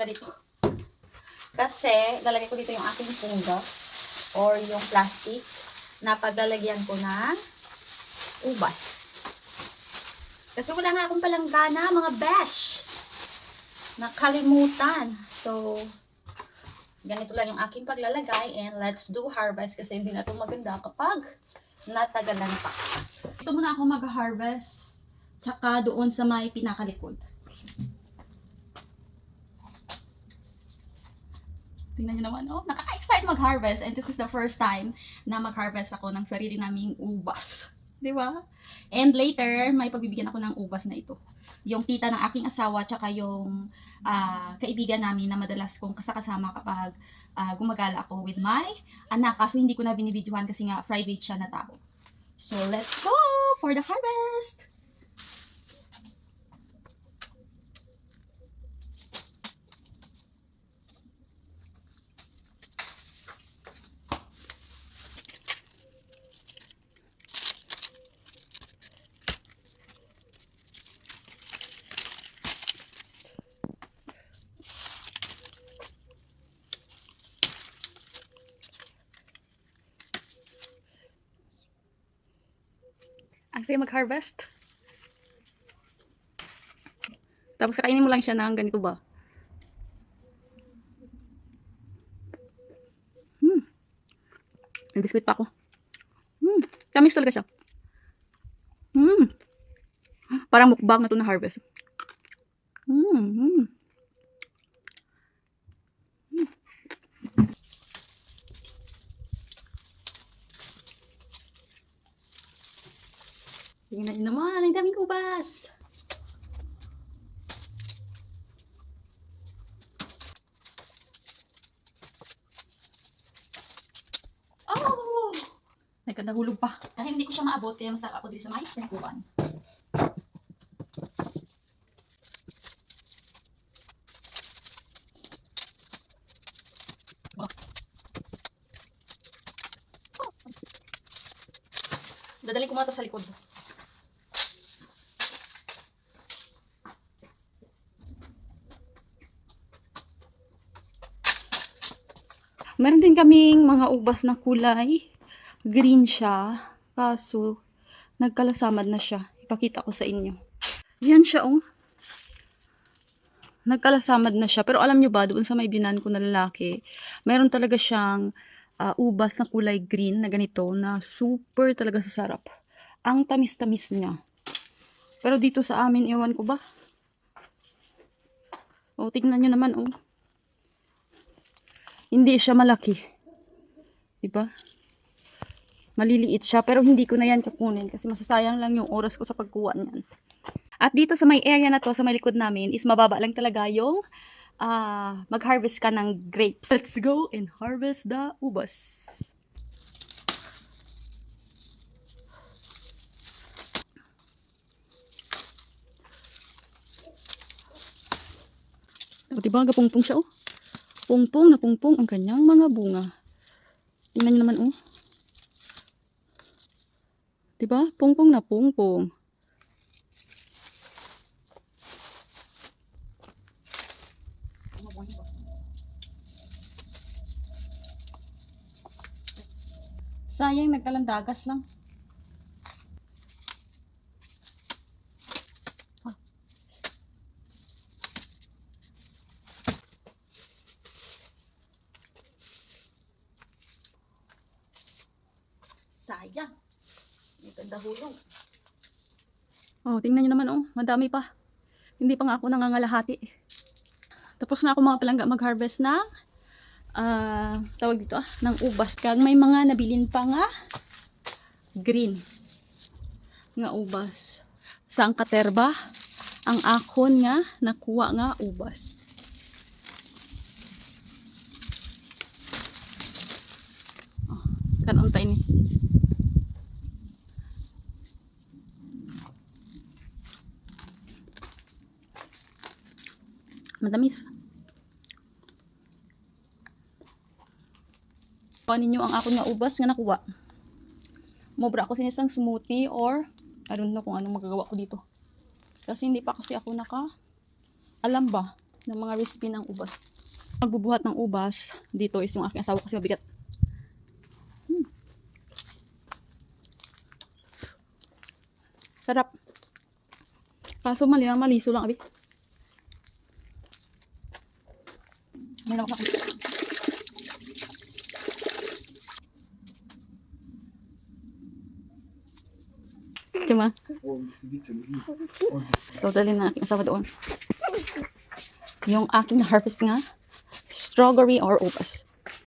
ganito. Kasi, lalagay ko dito yung aking pungga or yung plastic na paglalagyan ko ng ubas. Kasi wala nga akong palanggana, mga besh. Nakalimutan. So, ganito lang yung aking paglalagay and let's do harvest kasi hindi na ito maganda kapag natagalan pa. Ito muna ako mag-harvest tsaka doon sa may pinakalikod. Tingnan nyo naman, oh, nakaka-excite mag-harvest and this is the first time na mag-harvest ako ng sarili naming ubas. Di ba? And later, may pagbibigyan ako ng ubas na ito. Yung tita ng aking asawa tsaka yung kaibigan namin na madalas kong kasama kapag gumagala ako with my anak. Kaso hindi ko na binibidyohan kasi nga private siya na tao. So, let's go for the harvest! Ang saya mag-harvest. Tapos kakainin mo lang siya ng ganito ba? May biskuit pa ako. Tamis talaga siya. Parang mukbang na ito na harvest. Tingnan nyo naman, ang daming ubas. Oh! Nagkadahulog pa. Dahil hindi ko siya maabot, kaya masarap ako dito sa may sinakuan. Dadali ko muna ito sa likod. Meron din kaming mga ubas na kulay. Green siya. Kaso, nagkalasamad na siya. Ipakita ko sa inyo. Yan siya, oh. Nagkalasamad na siya. Pero alam nyo ba, doon sa may binan ko na lalaki, meron talaga siyang ubas na kulay green na ganito na super talaga sasarap. Ang tamis-tamis niya. Pero dito sa amin, iwan ko ba? O, tignan nyo naman, oh. Hindi siya malaki. Diba? Maliliit siya, pero hindi ko na yan kukunin kasi masasayang lang yung oras ko sa pagkuha niyan. At dito sa may area na to, sa may likod namin, is mababa lang talaga yung mag-harvest ka ng grapes. Let's go and harvest the ubas. O, diba? Gapungpong siya, oh. Pungpong na pungpong ang kanyang mga bunga. Tingnan nyo naman, oh. Diba? Pungpong na pungpong. Sayang, nagkalandagas lang. Sayang. May tandahulog. Oh, tingnan nyo naman, oh. Madami pa. Hindi pa nga ako nangangalahati. Tapos na ako mga palangga mag-harvest ng tawag dito, ng ubas. Kaya may mga nabilin pa nga green nga ubas. Sang katerba ang akon nga nakuha nga ubas. Oh, kanuntay ni. Matamis. Kuha ninyo ang akon nga ubas nga nakuha. Mobra ako sinisang smoothie or I don't know kung anong magagawa ko dito. Kasi hindi pa kasi ako alam ba ng mga recipe ng ubas. Magbubuhat ng ubas, dito is yung aking asawa kasi mabigat. Sarap. Kaso maliso lang, abi. May lawak ako. Diba? So, dali na aking asawa doon. Yung aking harvest nga, strawberry or ubas.